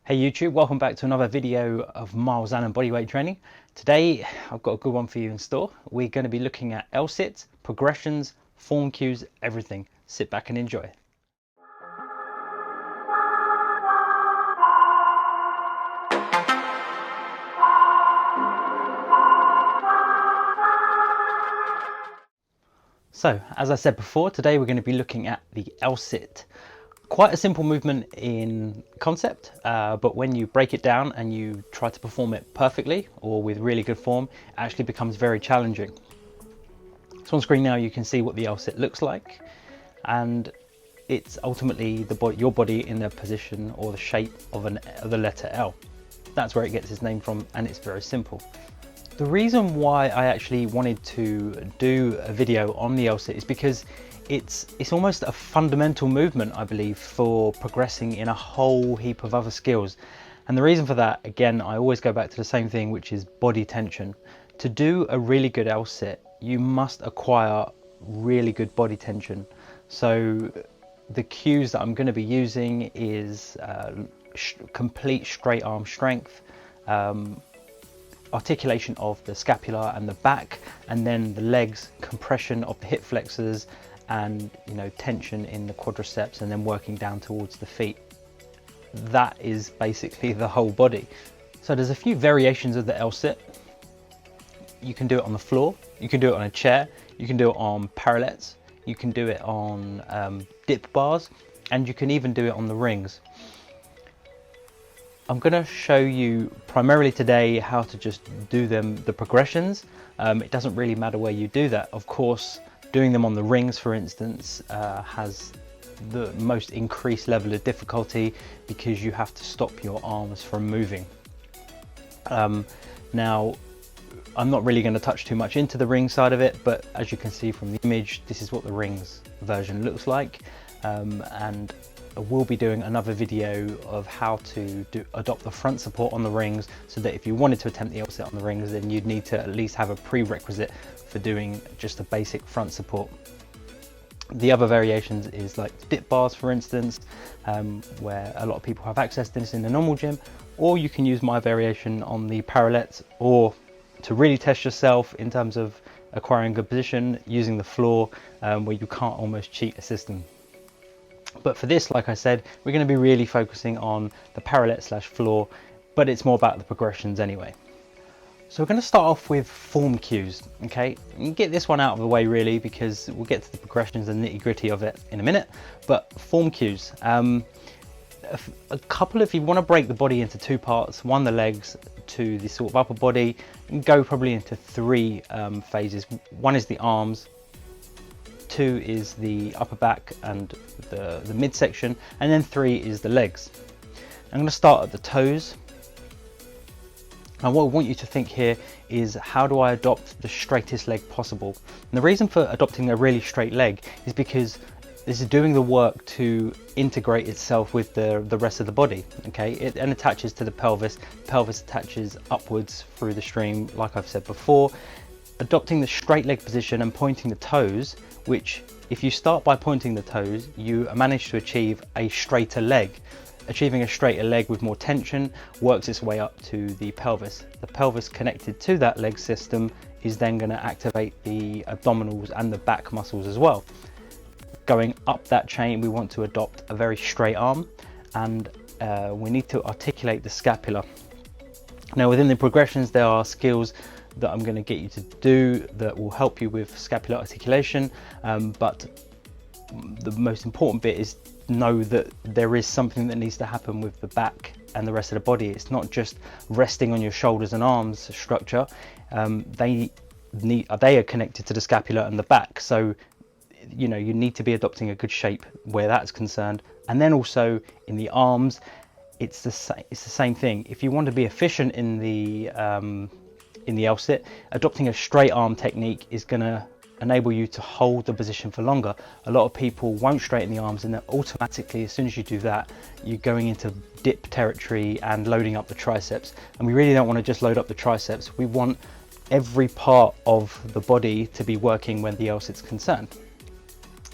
Hey YouTube, welcome back to another video of Miles Annon bodyweight training. Today I've got a good one for you in store. We're going to be looking at L-sits, progressions, form cues, everything. Sit back and enjoy. So, as I said before, today we're going to be looking at the L-sit. Quite a simple movement in concept, but when you break it down and you try to perform it perfectly or with really good form, it actually becomes very challenging. So on screen now you can see what the L-sit looks like, and it's ultimately your body in the position or the shape of the letter L. That's where it gets its name from, and it's very simple. The reason why I actually wanted to do a video on the L-sit is because it's almost a fundamental movement, I believe, for progressing in a whole heap of other skills. And the reason for that, again, I always go back to the same thing, which is body tension. To do a really good L-sit, you must acquire really good body tension. So the cues that I'm going to be using is complete straight arm strength, articulation of the scapula and the back, and then the legs, compression of the hip flexors, and tension in the quadriceps, and then working down towards the feet. That is basically the whole body. So there's a few variations of the L-sit. You can do it on the floor, you can do it on a chair, you can do it on parallettes, you can do it on dip bars, and you can even do it on the rings. I'm going to show you primarily today how to just do the progressions. It doesn't really matter where you do that. Of course, doing them on the rings, for instance, has the most increased level of difficulty because you have to stop your arms from moving. Now, I'm not really going to touch too much into the ring side of it, but as you can see from the image, this is what the rings version looks like. And we'll be doing another video of how to adopt the front support on the rings, so that if you wanted to attempt the L-sit on the rings, then you'd need to at least have a prerequisite for doing just a basic front support. The other variations is like dip bars, for instance, where a lot of people have access to this in the normal gym, or you can use my variation on the parallettes, or to really test yourself in terms of acquiring good position, using the floor, where you can't almost cheat a system. But for this, like I said, we're going to be really focusing on the parallette slash floor, but it's more about the progressions anyway. So we're going to start off with form cues, okay? And get this one out of the way really, because we'll get to the progressions and nitty gritty of it in a minute. But form cues, a couple, if you want to break the body into two parts, one the legs, to the sort of upper body, and go probably into three phases. One is the arms, two is the upper back and the midsection, and then three is the legs. I'm going to start at the toes. And what I want you to think here is, how do I adopt the straightest leg possible? And the reason for adopting a really straight leg is because this is doing the work to integrate itself with the rest of the body, okay? It attaches to the pelvis. Pelvis attaches upwards through the stream, like I've said before. Adopting the straight leg position and pointing the toes, which if you start by pointing the toes, you manage to achieve a straighter leg. Achieving a straighter leg with more tension works its way up to the pelvis. The pelvis connected to that leg system is then going to activate the abdominals and the back muscles as well. Going up that chain, we want to adopt a very straight arm, and we need to articulate the scapula. Now within the progressions, there are skills that I'm going to get you to do that will help you with scapular articulation, but the most important bit is know that there is something that needs to happen with the back and the rest of the body. It's not just resting on your shoulders and arms structure. They are connected to the scapula and the back, so you need to be adopting a good shape where that's concerned. And then also in the arms, it's the same thing. If you want to be efficient in the L-sit, adopting a straight arm technique is going to enable you to hold the position for longer. A lot of people won't straighten the arms, and then automatically, as soon as you do that, you're going into dip territory and loading up the triceps. And we really don't want to just load up the triceps. We want every part of the body to be working when the L-sit's concerned.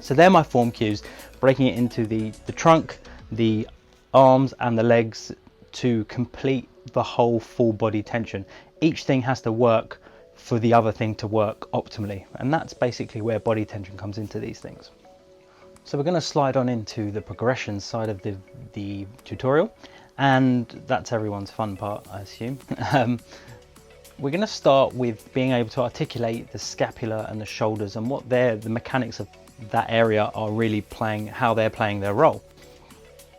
So they're my form cues, breaking it into the trunk, the arms and the legs to complete the whole full body tension. Each thing has to work for the other thing to work optimally, and that's basically where body tension comes into these things. So we're going to slide on into the progression side of the tutorial, and that's everyone's fun part, I assume. We're going to start with being able to articulate the scapula and the shoulders and what the mechanics of that area are really playing, how they're playing their role.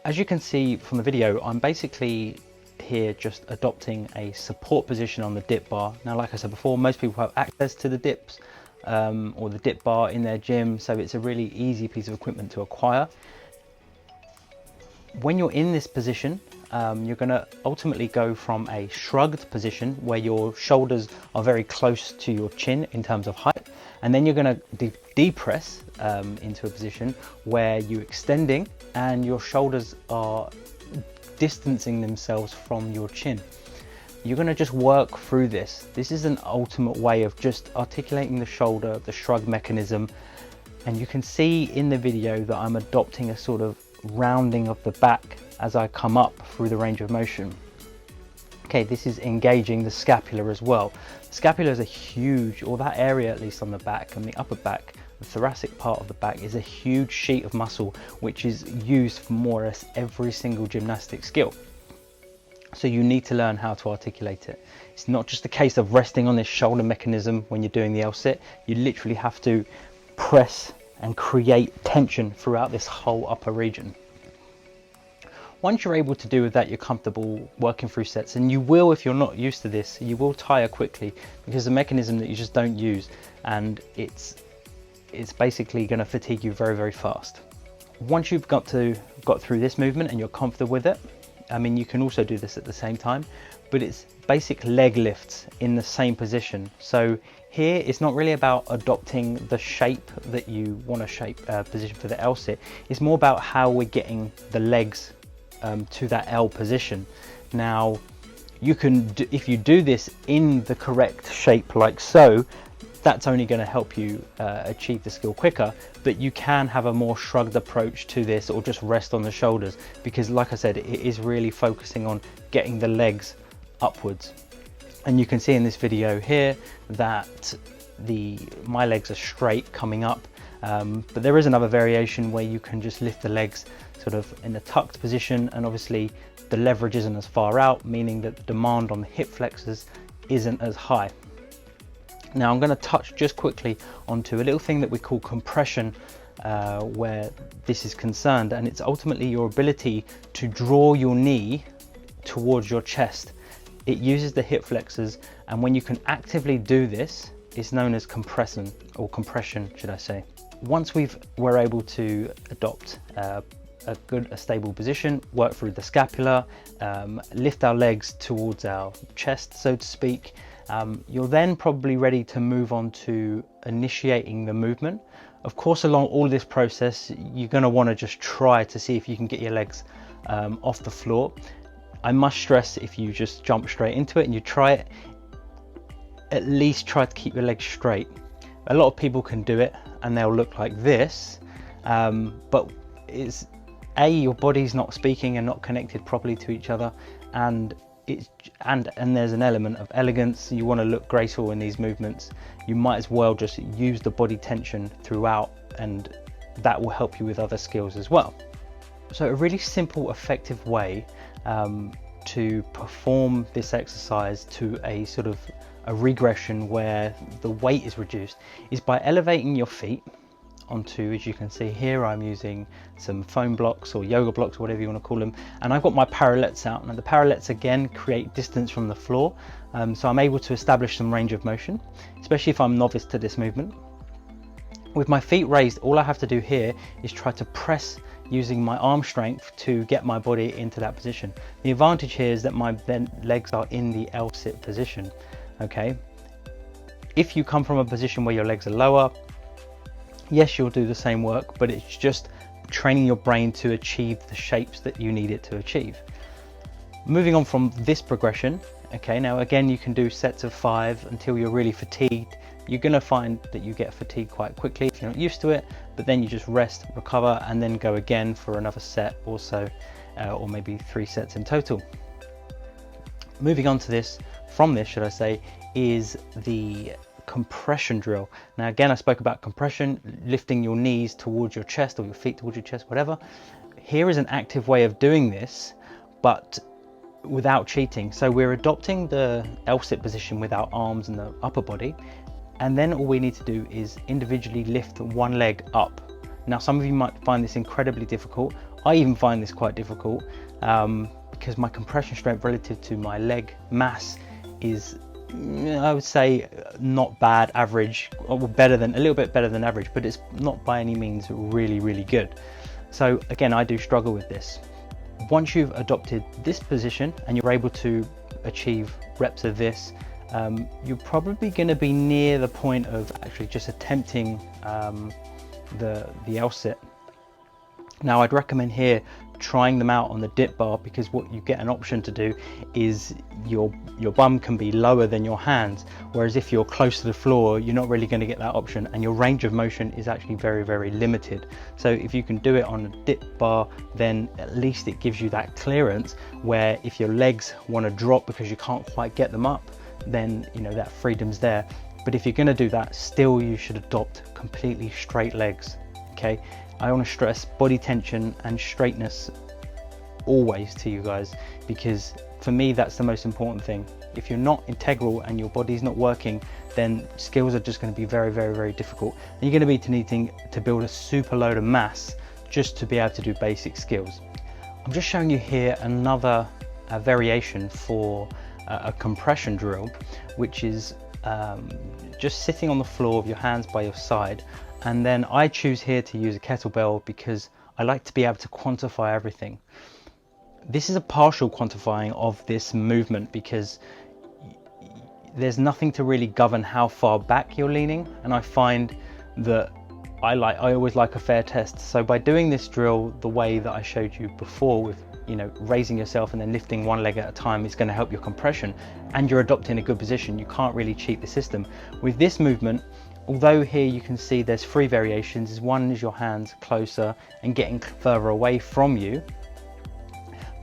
As you can see from the video, I'm basically here just adopting a support position on the dip bar. Now, like I said before, most people have access to the dips or the dip bar in their gym, so it's a really easy piece of equipment to acquire. When you're in this position, you're going to ultimately go from a shrugged position where your shoulders are very close to your chin in terms of height, and then you're going to depress into a position where you're extending and your shoulders are distancing themselves from your chin. You're going to just work through this. This is an ultimate way of just articulating the shoulder, the shrug mechanism, and you can see in the video that I'm adopting a sort of rounding of the back as I come up through the range of motion. Okay, this is engaging the scapula as well. The scapula is a huge, or that area at least on the back and the upper back, the thoracic part of the back is a huge sheet of muscle which is used for more or less every single gymnastic skill. So you need to learn how to articulate it. It's not just a case of resting on this shoulder mechanism when you're doing the L-sit. You literally have to press and create tension throughout this whole upper region. Once you're able to do that, you're comfortable working through sets, and you will, if you're not used to this, you will tire quickly because it's a mechanism that you just don't use, and it's basically going to fatigue you very, very fast. Once you've got through this movement and you're comfortable with it, I mean, you can also do this at the same time, but it's basic leg lifts in the same position. So here it's not really about adopting the shape that you want to position for the L sit. It's more about how we're getting the legs to that L position. Now, you can if you do this in the correct shape like so, that's only going to help you achieve the skill quicker, but you can have a more shrugged approach to this or just rest on the shoulders, because like I said, it is really focusing on getting the legs upwards. And you can see in this video here that my legs are straight coming up, but there is another variation where you can just lift the legs sort of in a tucked position, and obviously the leverage isn't as far out, meaning that the demand on the hip flexors isn't as high. Now I'm going to touch just quickly onto a little thing that we call compression where this is concerned, and it's ultimately your ability to draw your knee towards your chest. It uses the hip flexors, and when you can actively do this, it's known as compression, or compression should I say. Once we're able to adopt a stable position, work through the scapula, lift our legs towards our chest, so to speak, you're then probably ready to move on to initiating the movement. Of course, along all this process, you're going to want to just try to see if you can get your legs off the floor. I must stress, if you just jump straight into it and you try it, at least try to keep your legs straight. A lot of people can do it and they'll look like this, but it's your body's not speaking and not connected properly to each other, and there's an element of elegance. You want to look graceful in these movements. You might as well just use the body tension throughout, and that will help you with other skills as well. So a really simple, effective way to perform this exercise to a sort of a regression where the weight is reduced is by elevating your feet onto, as you can see here, I'm using some foam blocks or yoga blocks, whatever you want to call them, and I've got my parallettes out. Now the parallettes again create distance from the floor, so I'm able to establish some range of motion, especially if I'm novice to this movement. With my feet raised, all I have to do here is try to press using my arm strength to get my body into that position. The advantage here is that my legs are in the L-sit position. Okay, if you come from a position where your legs are lower, yes, you'll do the same work, but it's just training your brain to achieve the shapes that you need it to achieve. Moving on from this progression, okay, now again you can do sets of 5 until you're really fatigued. You're going to find that you get fatigued quite quickly if you're not used to it, but then you just rest, recover, and then go again for another set or so, or maybe 3 sets in total. moving on to this, from this should I say, is the compression drill. Now again, I spoke about compression, lifting your knees towards your chest or your feet towards your chest, whatever. Here is an active way of doing this, but without cheating. So we're adopting the L-sit position with our arms and the upper body, and then all we need to do is individually lift one leg up. Now some of you might find this incredibly difficult. I even find this quite difficult because my compression strength relative to my leg mass is, I would say, not bad, average, or better than, a little bit better than average, but it's not by any means really good. So again, I do struggle with this. Once you've adopted this position and you're able to achieve reps of this, you're probably going to be near the point of actually just attempting the L-sit. Now I'd recommend here trying them out on the dip bar, because what you get an option to do is your bum can be lower than your hands, whereas if you're close to the floor you're not really going to get that option, and your range of motion is actually very limited. So if you can do it on a dip bar, then at least it gives you that clearance where if your legs want to drop because you can't quite get them up, then you know that freedom's there. But if you're going to do that, still you should adopt completely straight legs. Okay, I want to stress body tension and straightness always to you guys, because for me that's the most important thing. If you're not integral and your body's not working, then skills are just going to be very difficult, and you're going to be needing to build a super load of mass just to be able to do basic skills. I'm just showing you here another variation for a compression drill, which is just sitting on the floor with your hands by your side. And then I choose here to use a kettlebell because I like to be able to quantify everything. This is a partial quantifying of this movement because there's nothing to really govern how far back you're leaning, and I find that I always like a fair test. So by doing this drill the way that I showed you before, with raising yourself and then lifting one leg at a time, is going to help your compression, and you're adopting a good position. You can't really cheat the system. With this movement, although here you can see there's 3 variations. One is your hands closer and getting further away from you,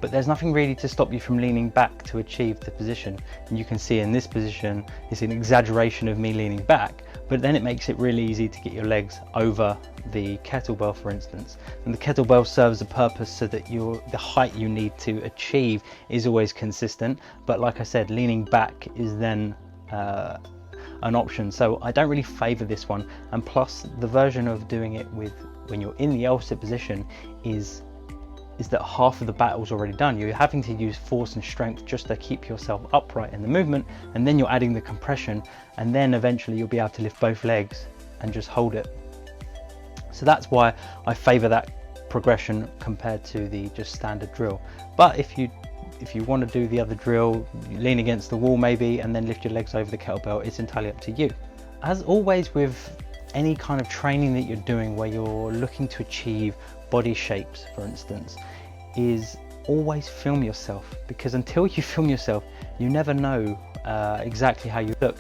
but there's nothing really to stop you from leaning back to achieve the position. And you can see in this position, it's an exaggeration of me leaning back, but then it makes it really easy to get your legs over the kettlebell, for instance. And the kettlebell serves a purpose so that the height you need to achieve is always consistent. But like I said, leaning back is then an option. So I don't really favor this one. And plus the version of doing it with when you're in the L-sit position is that half of the battle's already done. You're having to use force and strength just to keep yourself upright in the movement, and then you're adding the compression, and then eventually you'll be able to lift both legs and just hold it. So that's why I favor that progression compared to the just standard drill. But if you want to do the other drill, lean against the wall maybe and then lift your legs over the kettlebell, it's entirely up to you. As always with any kind of training that you're doing where you're looking to achieve body shapes, for instance, is always film yourself, because until you film yourself you never know exactly how you look.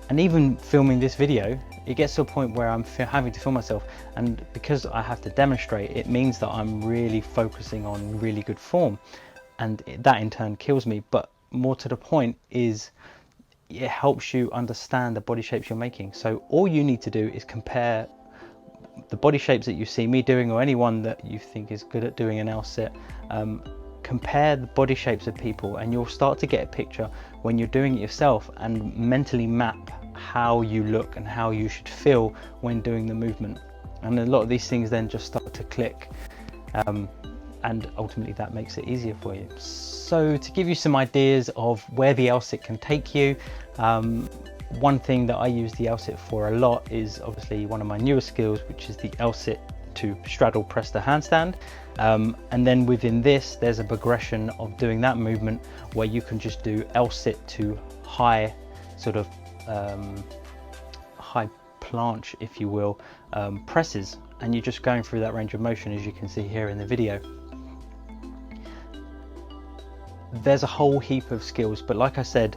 And even filming this video, it gets to a point where I'm having to film myself, and because I have to demonstrate, it means that I'm really focusing on really good form, and that in turn kills me. But more to the point is it helps you understand the body shapes you're making. So all you need to do is compare the body shapes that you see me doing, or anyone that you think is good at doing an L-sit. Compare the body shapes of people and you'll start to get a picture when you're doing it yourself, and mentally map how you look and how you should feel when doing the movement. And a lot of these things then just start to click, and ultimately that makes it easier for you. So to give you some ideas of where the L-sit can take you, one thing that I use the L-sit for a lot is obviously one of my newer skills, which is the L-sit to straddle press the handstand. And then within this, there's a progression of doing that movement where you can just do L-sit to high sort of high planche, if you will, presses, and you're just going through that range of motion as you can see here in the video. There's a whole heap of skills, but like I said,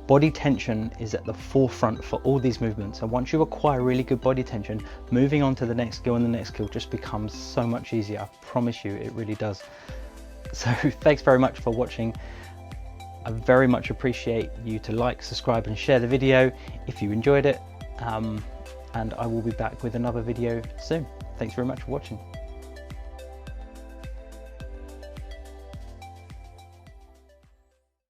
body tension is at the forefront for all these movements, and once you acquire really good body tension, moving on to the next skill and the next skill just becomes so much easier. I promise you, it really does. So thanks very much for watching. I very much appreciate you to like, subscribe and share the video if you enjoyed it, and I will be back with another video soon. Thanks very much for watching.